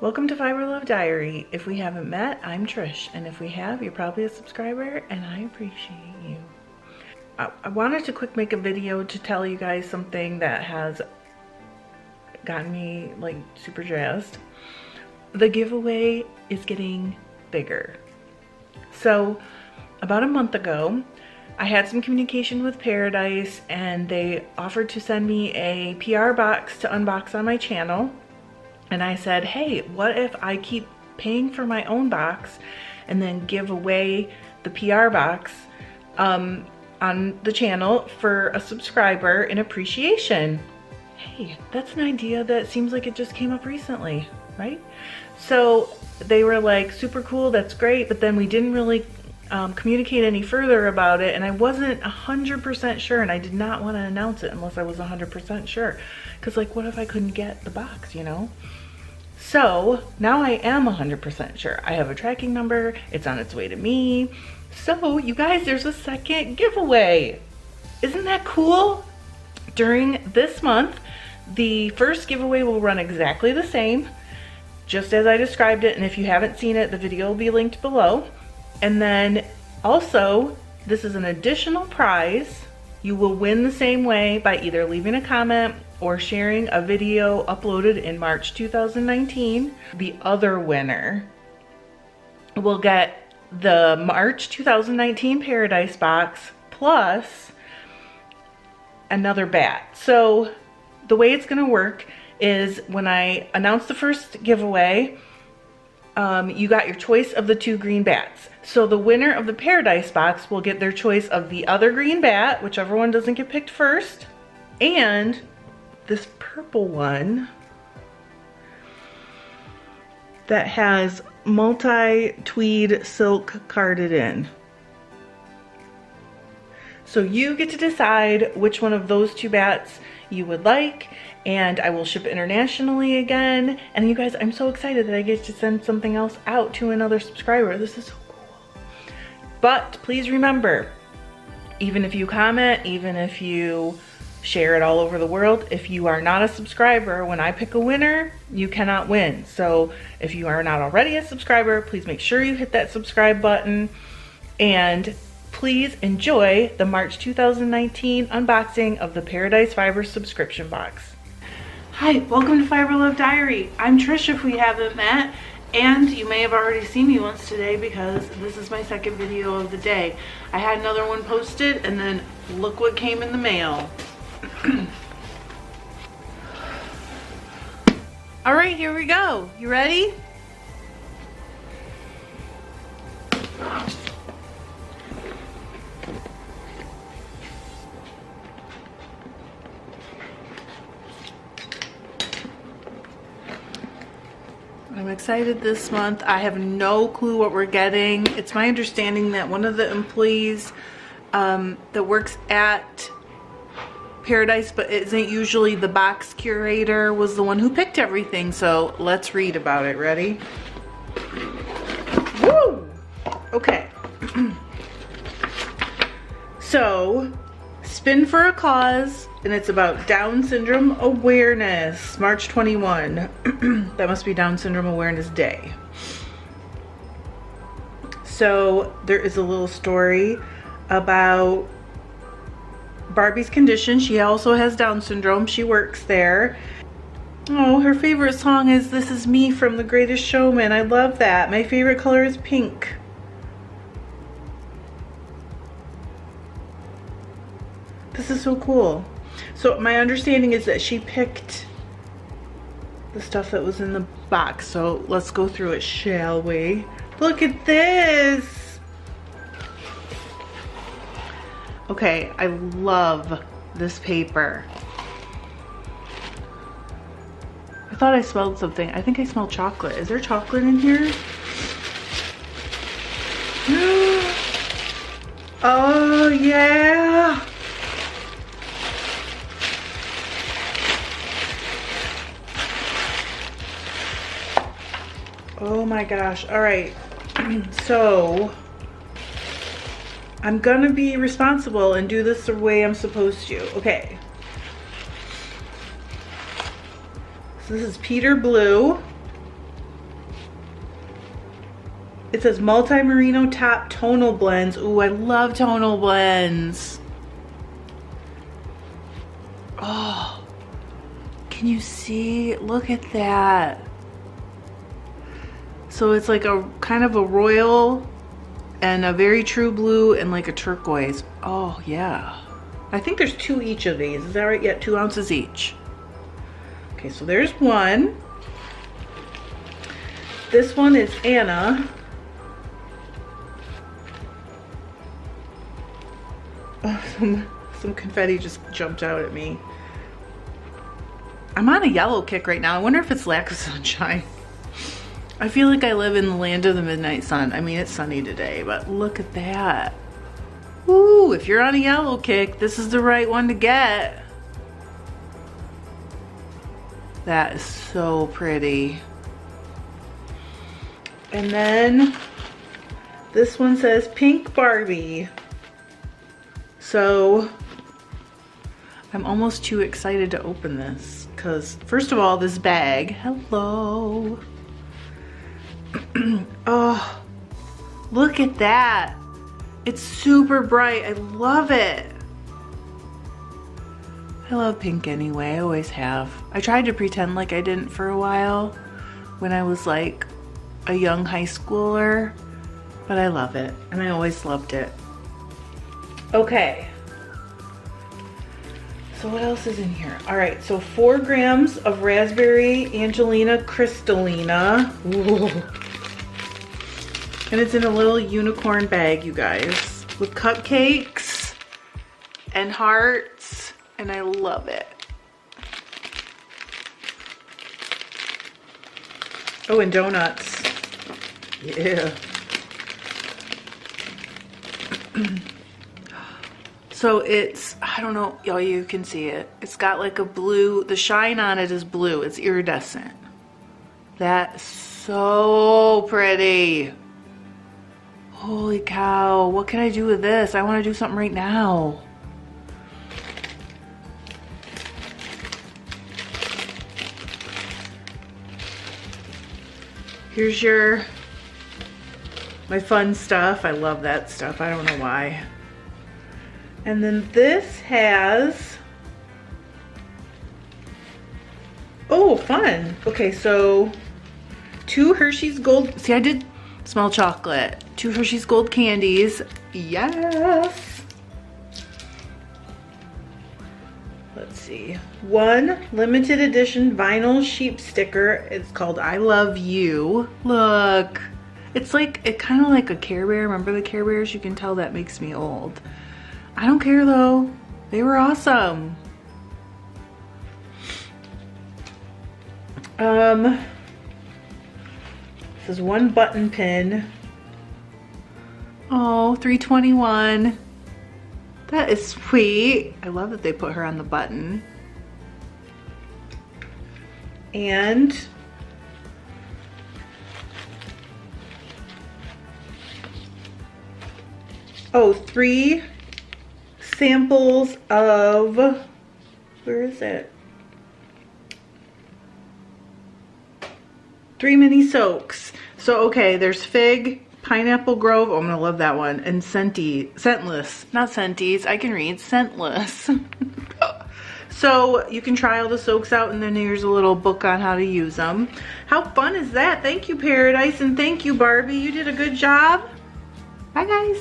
Welcome to FiberLoveDiary. If we haven't met, I'm Trish, and if we have, you're probably a subscriber, and I appreciate you. I wanted to quick make a video to tell you guys something that has gotten me like super jazzed. The giveaway is getting bigger. So about a month ago, I had some communication with Paradise, and they offered to send me a PR box to unbox on my channel. And I said, hey, what if I keep paying for my own box and then give away the PR box on the channel for a subscriber in appreciation? Hey, that's an idea that seems like it just came up recently, right? So they were like, super cool, that's great, but then we didn't really communicate any further about it, and I wasn't 100% sure, and I did not want to announce it unless I was 100% sure, because like, what if I couldn't get the box, you know? So now I am 100% sure. I have a tracking number, it's on its way to me. So you guys, there's a second giveaway. Isn't that cool? During this month, the first giveaway will run exactly the same, just as I described it, and if you haven't seen it, the video will be linked below. And then also, this is an additional prize. You will win the same way by either leaving a comment or sharing a video uploaded in March 2019. The other winner will get the March 2019 Paradise box plus another bat. So the way it's gonna work is when I announce the first giveaway, you got your choice of the 2 green bats. So the winner of the Paradise box will get their choice of the other green bat, whichever one doesn't get picked first, and this purple one that has multi-tweed silk carded in. So you get to decide which one of those 2 bats you would like, and I will ship internationally again. And you guys, I'm so excited that I get to send something else out to another subscriber. This is so cool. But please remember, even if you comment, even if you share it all over the world, if you are not a subscriber, when I pick a winner, you cannot win. So if you are not already a subscriber, please make sure you hit that subscribe button, and please enjoy the March 2019 unboxing of the Paradise Fiber subscription box. Hi, welcome to FiberLoveDiary. I'm Trish if we haven't met, and you may have already seen me once today because this is my second video of the day. I had another one posted, and then look what came in the mail. All right, here we go. You ready? I'm excited this month. I have no clue what we're getting. It's my understanding that one of the employees that works at Paradise but isn't usually the box curator was the one who picked everything. So let's read about it. Ready? Woo! Okay. So, Spin for a Cause, and it's about Down Syndrome Awareness, March 21. That must be Down Syndrome Awareness Day. So there is a little story about Barbie's condition. She also has Down syndrome. She works there. Oh, her favorite song is This Is Me from The Greatest Showman. I love that. My favorite color is pink. This is so cool. So my understanding is that she picked the stuff that was in the box. So let's go through it, shall we? Look at this. Okay, I love this paper. I thought I smelled something. I think I smelled chocolate. Is there chocolate in here? Oh yeah. Oh my gosh. All right. So I'm gonna be responsible and do this the way I'm supposed to. Okay. So this is Peter Blue. It says multi-merino top tonal blends. Ooh, I love tonal blends. Oh, can you see? Look at that. So it's like a kind of a royal and a very true blue and like a turquoise. Oh yeah. I think there's 2 each of these. Is that right? Yeah, 2 ounces each. Okay, so there's one. This one is Anna. Oh, some confetti just jumped out at me. I'm on a yellow kick right now. I wonder if it's lack of sunshine. I feel like I live in the land of the midnight sun. I mean, it's sunny today, but look at that. Woo, if you're on a yellow kick, this is the right one to get. That is so pretty. And then this one says Pink Barbie. So I'm almost too excited to open this because first of all, this bag, hello. Oh, look at that. It's super bright. I love it. I love pink anyway. I always have. I tried to pretend like I didn't for a while when I was like a young high schooler, but I love it and I always loved it. Okay. So what else is in here? All right, so 4 grams of raspberry Angelina Crystallina. Ooh. And it's in a little unicorn bag, you guys, with cupcakes and hearts, and I love it. Oh, and donuts. Yeah. So it's, I don't know, y'all, you can see it. It's got like a blue, the shine on it is blue. It's iridescent. That's so pretty. Holy cow, what can I do with this? I want to do something right now. Here's my fun stuff. I love that stuff. I don't know why. And then this has, oh, fun. Okay, so 2 Hershey's Gold, see, I did smell chocolate. 2 Hershey's Gold candies, yes. Let's see, 1 limited edition vinyl sheep sticker. It's called I Love You. Look, it's like, it kind of like a Care Bear. Remember the Care Bears? You can tell that makes me old. I don't care though. They were awesome. This is 1 button pin. Oh, 321. That is sweet. I love that they put her on the button. And oh, 3 samples of, where is it? 3 mini soaks. So, okay, there's Fig, Pineapple Grove, oh, I'm gonna love that one, and Scentless, not Scenties, I can read, Scentless. So you can try all the soaks out, and then here's a little book on how to use them. How fun is that? Thank you, Paradise, and thank you, Barbie. You did a good job. Bye, guys.